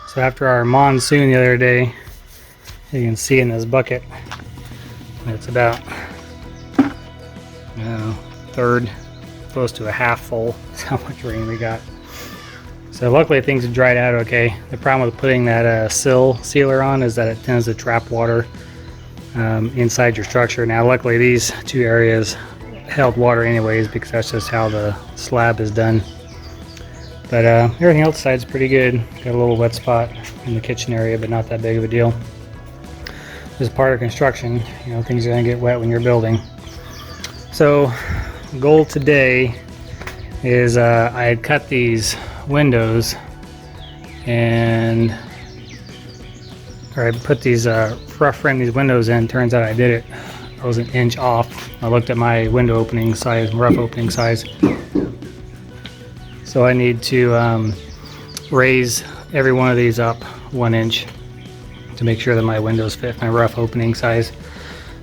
So after our monsoon the other day, you can see in this bucket, it's about third, close to a half full. That's how much rain we got. So luckily things have dried out okay. The problem with putting that sealer on is that it tends to trap water inside your structure. Now luckily these two areas held water anyways because that's just how the slab is done. But everything else side's pretty good. Got a little wet spot in the kitchen area, but not that big of a deal. This is part of construction. You know, things are gonna get wet when you're building. So goal today is I had cut these windows or I put these rough frame these windows in. Turns out I did it. I was an inch off. I looked at my window opening size, rough opening size. So I need to raise every one of these up 1 inch to make sure that my windows fit my rough opening size.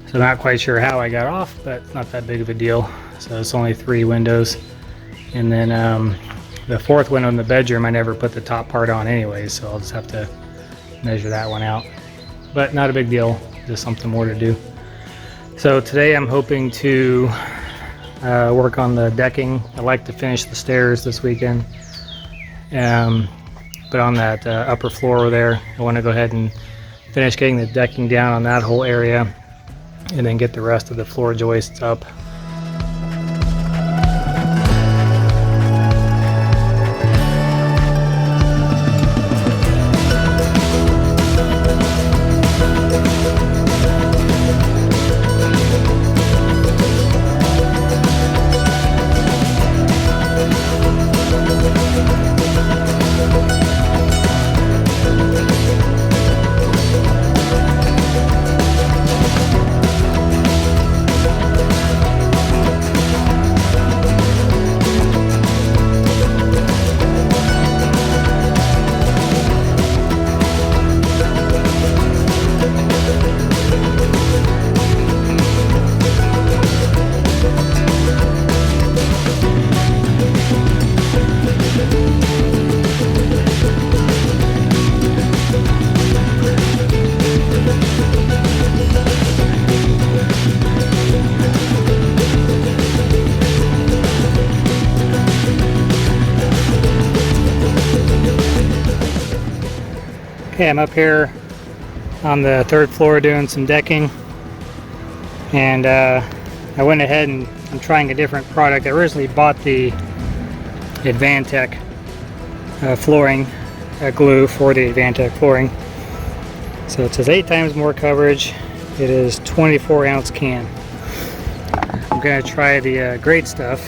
So not quite sure how I got off, but not that big of a deal. So it's only 3 windows. And then the 4th window in the bedroom, I never put the top part on anyways, so I'll just have to measure that one out. But not a big deal, just something more to do. So today I'm hoping to work on the decking. I'd like to finish the stairs this weekend. But on that upper floor over there, I want to go ahead and finish getting the decking down on that whole area and then get the rest of the floor joists up. Okay, I'm up here on the 3rd floor doing some decking, and I went ahead and I'm trying a different product. I originally bought the AdvanTech flooring glue for the AdvanTech flooring. So it says 8 times more coverage. It is 24-ounce can. I'm going to try the Great Stuff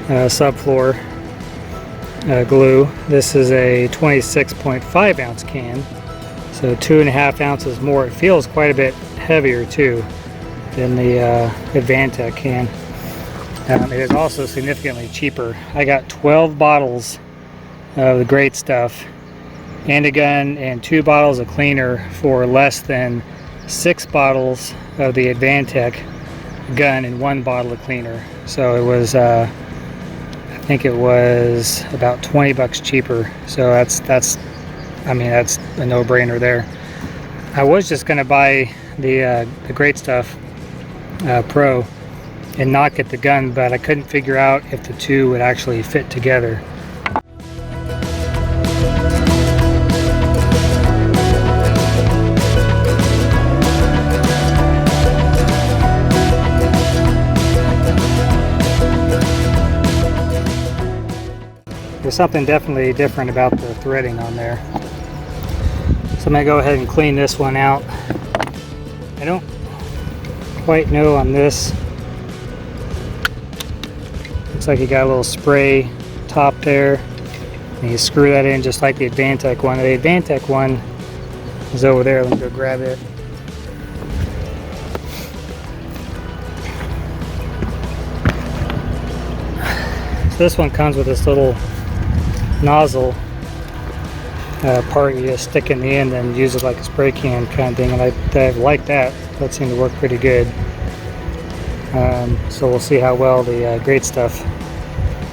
Subfloor glue. This is a 26.5 ounce can, so 2.5 ounces more. It feels quite a bit heavier too than the AdvanTech can. It is also significantly cheaper. I got 12 bottles of the Great Stuff and a gun and 2 bottles of cleaner for less than 6 bottles of the AdvanTech gun and 1 bottle of cleaner. So it was I think it was about 20 bucks cheaper. So that's I mean, that's a no-brainer there. I was just gonna buy the Great Stuff Pro and not get the gun, but I couldn't figure out if the two would actually fit together. There's something definitely different about the threading on there. So I'm going to go ahead and clean this one out. I don't quite know on this. Looks like you got a little spray top there. And you screw that in just like the AdvanTech one. The AdvanTech one is over there. Let me go grab it. So this one comes with this little nozzle part you just stick in the end and use it like a spray can kind of thing, and I like that. That seemed to work pretty good. So we'll see how well the Great Stuff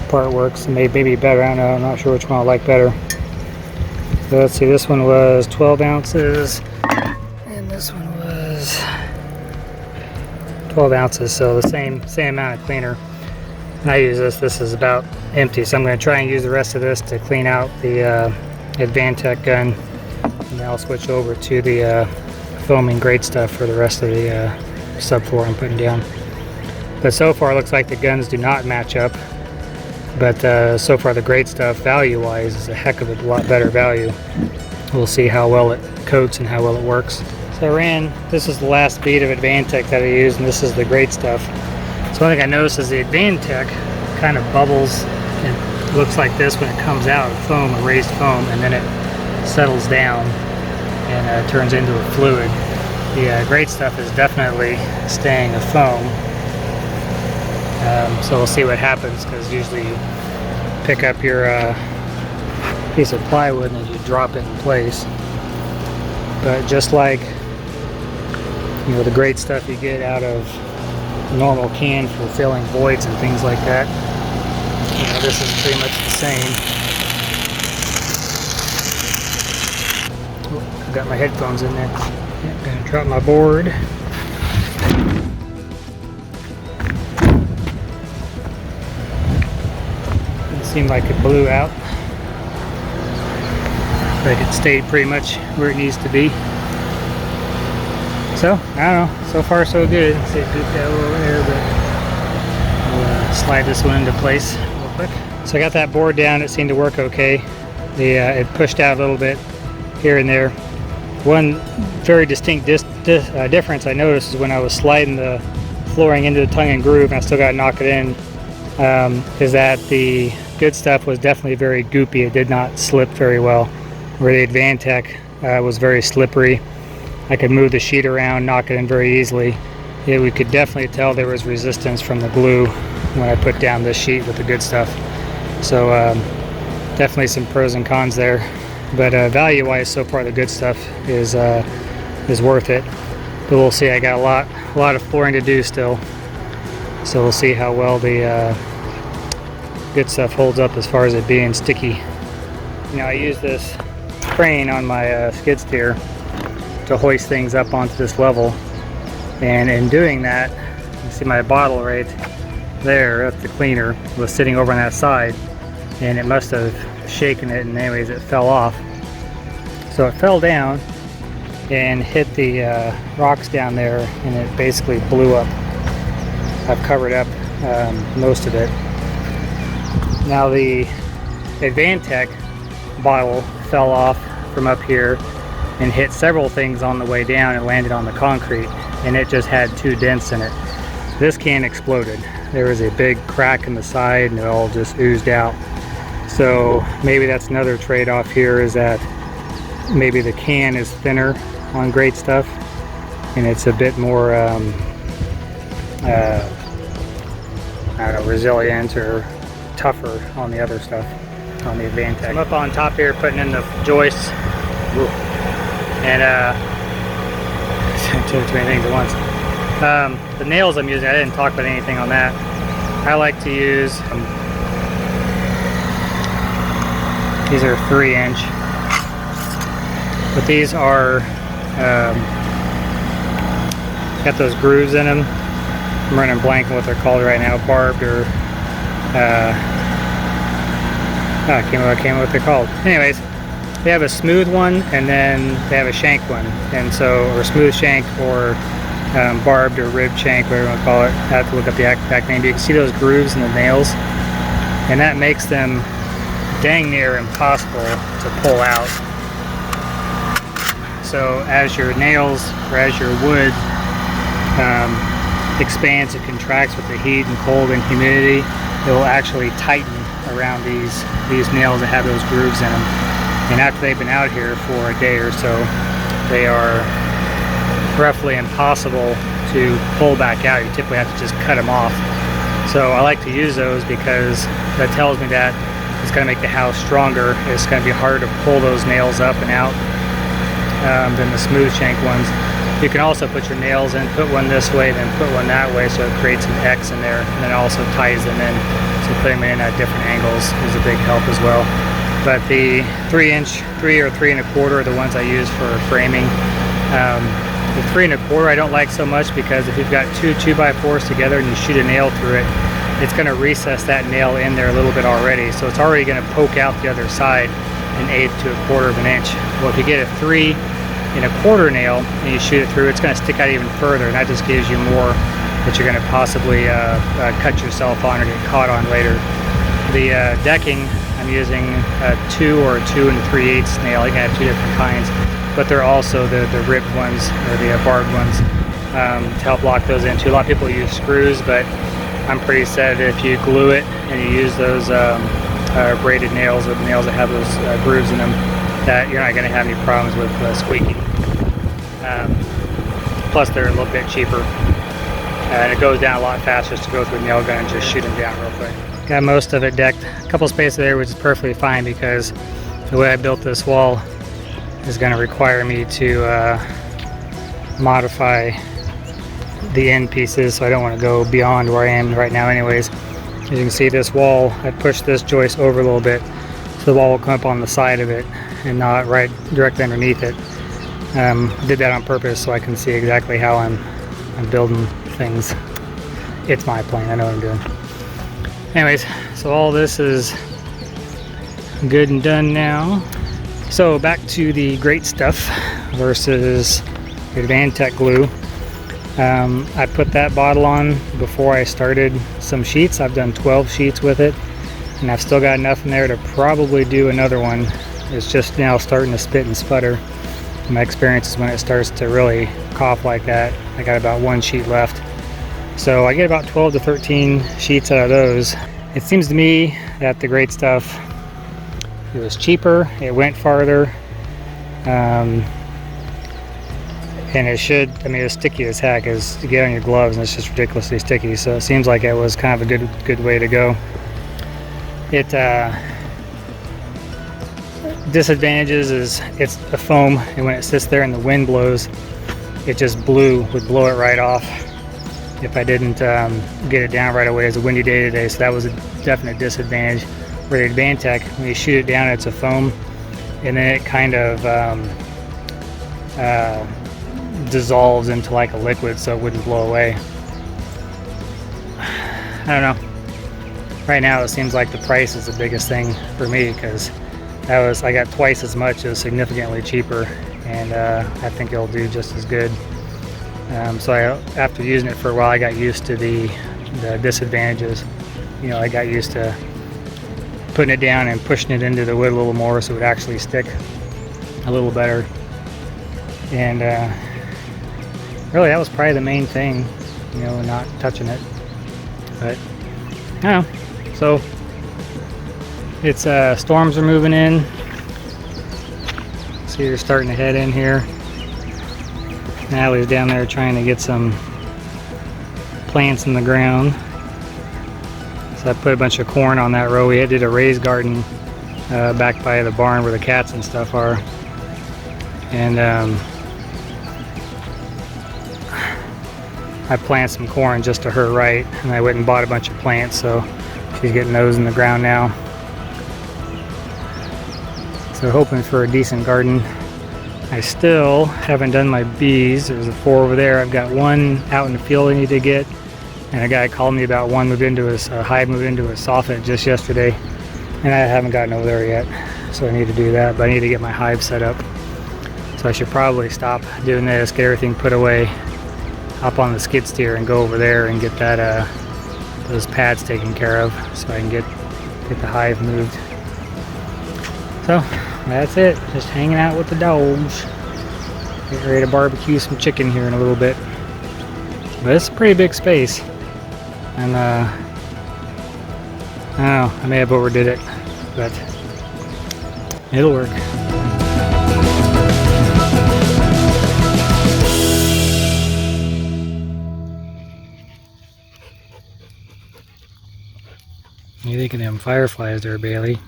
part works. Maybe better. I don't know. I'm not sure which one I like better. So let's see, this one was 12 ounces and this one was 12 ounces, so the same amount of cleaner. And I use this is about empty, so I'm going to try and use the rest of this to clean out the AdvanTech gun, and then I'll switch over to the foaming great stuff for the rest of the subfloor I'm putting down. But so far it looks like the guns do not match up, but so far the great stuff value wise is a heck of a lot better value. We'll see how well it coats and how well it works. So this is the last bead of AdvanTech that I used, and this is the great stuff. So one thing I noticed is the AdvanTech kind of bubbles and looks like this when it comes out of foam, a raised foam, and then it settles down and turns into a fluid. The great stuff is definitely staying a foam. So we'll see what happens, because usually you pick up your piece of plywood and you drop it in place. But just like the great stuff you get out of a normal can for filling voids and things like that, this is pretty much the same. Oh, I've got my headphones in there. I'm gonna drop my board. Seemed like it blew out. Like it stayed pretty much where it needs to be. So, I don't know. So far so good. See it gooped out a little there, but I'll slide this one into place real quick. So I got that board down. It seemed to work okay. It pushed out a little bit here and there. One very distinct difference I noticed is when I was sliding the flooring into the tongue and groove, and I still got to knock it in, is that the good stuff was definitely very goopy. It did not slip very well, where the AdvanTech was very slippery. I could move the sheet around, knock it in very easily. We could definitely tell there was resistance from the glue when I put down this sheet with the good stuff. So definitely some pros and cons there, but value wise so far the good stuff is worth it. But we'll see. I got a lot of flooring to do still, so we'll see how well the good stuff holds up as far as it being sticky. I use this crane on my skid steer to hoist things up onto this level, and in doing that, you see my bottle right there, that's the cleaner, was sitting over on that side, and it must have shaken it, and anyways it fell off. So it fell down and hit the rocks down there, and it basically blew up. I've covered up most of it. Now the AdvanTech bottle fell off from up here and hit several things on the way down and landed on the concrete, and it just had 2 dents in it. This can exploded. There was a big crack in the side and it all just oozed out. So maybe that's another trade-off here, is that maybe the can is thinner on great stuff and it's a bit more I don't know, resilient or tougher on the other stuff, on the AdvanTech. I'm up on top here putting in the joists. Ooh. And too many things at once. The nails I'm using, I didn't talk about anything on that. I like to use these are 3-inch, but these are got those grooves in them. I'm running blank on what they're called right now, barbed or I can't remember what they're called. Anyways, they have a smooth one and then they have a shank one, and so, or smooth shank or barbed or ribbed shank, whatever you want to call it. I have to look up the exact name. But you can see those grooves in the nails, and that makes them dang near impossible to pull out. So as your nails or as your wood expands and contracts with the heat and cold and humidity, it will actually tighten around these nails that have those grooves in them. And after they've been out here for a day or so, they are roughly impossible to pull back out. You typically have to just cut them off. So I like to use those because that tells me that it's going to make the house stronger. It's going to be harder to pull those nails up and out than the smooth shank ones. You can also put your nails in, put one this way, then put one that way, so it creates an X in there, and then it also ties them in. So putting them in at different angles is a big help as well. but the 3 or 3 1/4 are the ones I use for framing. The 3 1/4 I don't like so much, because if you've got two 2x4s together and you shoot a nail through it, it's going to recess that nail in there a little bit already, so it's already going to poke out the other side an 1/8 to 1/4 of an inch. Well, if you get a 3 1/4 nail and you shoot it through, it's going to stick out even further, and that just gives you more that you're going to possibly cut yourself on or get caught on later. The decking, I'm using a 2 or a 2 3/8 nail. You can have 2 different kinds, but they're also the ribbed ones, or the barbed ones, to help lock those in too. A lot of people use screws, but I'm pretty set if you glue it and you use those braided nails, or the nails that have those grooves in them, that you're not going to have any problems with squeaking. Plus they're a little bit cheaper, and it goes down a lot faster just to go through a nail gun and just shoot them down real quick. Got most of it decked. A couple spaces there, which is perfectly fine, because the way I built this wall is going to require me to modify the end pieces, so I don't want to go beyond where I am right now anyways. As you can see, this wall, I pushed this joist over a little bit, so the wall will come up on the side of it and not right directly underneath it. I did that on purpose so I can see exactly how I'm building things. It's my plane, I know what I'm doing. Anyways, so all this is good and done now. So back to the great stuff versus the AdvanTech glue. I put that bottle on before I started some sheets. I've done 12 sheets with it, and I've still got enough in there to probably do another one. It's just now starting to spit and sputter. My experience is when it starts to really cough like that, I got about 1 sheet left. So I get about 12 to 13 sheets out of those. It seems to me that the great stuff, it was cheaper, it went farther, and it should, I mean, it's sticky as heck, as you get on your gloves and it's just ridiculously sticky, so it seems like it was kind of a good way to go. It disadvantages is it's a foam, and when it sits there and the wind blows, it just would blow it right off if I didn't get it down right away. It was a windy day today, so that was a definite disadvantage. Where the AdvanTech, when you shoot it down, it's a foam, and then it kind of dissolves into like a liquid, so it wouldn't blow away. I don't know. Right now it seems like the price is the biggest thing for me, because I got twice as much, as significantly cheaper, and I think it'll do just as good. So after using it for a while, I got used to the disadvantages. You know, I got used to putting it down and pushing it into the wood a little more, so it would actually stick a little better. And really, that was probably the main thing, you know, not touching it. But I don't know. So it's storms are moving in. See, they're starting to head in here. Natalie's down there trying to get some plants in the ground. So I put a bunch of corn on that row. We did a raised garden back by the barn where the cats and stuff are. And I planted some corn just to her right, and I went and bought a bunch of plants, so she's getting those in the ground now. So hoping for a decent garden. I still haven't done my bees. There's 4 over there. I've got 1 out in the field I need to get, and a guy called me about one moved into his hive moved into his soffit just yesterday, and I haven't gotten over there yet, so I need to do that. But I need to get my hive set up, so I should probably stop doing this, get everything put away, hop on the skid steer and go over there and get that those pads taken care of, so I can get the hive moved. So that's it, just hanging out with the dogs. Getting ready to barbecue some chicken here in a little bit. But it's a pretty big space, and I don't know, I may have overdid it, but it'll work. What do you think of them fireflies there, Bailey?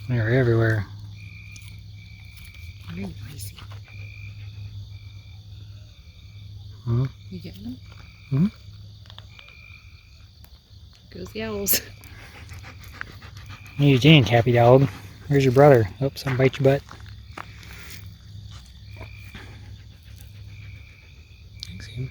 They're everywhere. Very noisy. Hmm? You getting them? Hmm? Goes the owls. What are you doing, Cappy dog? Where's your brother? Oops, I'll bite your butt. See him?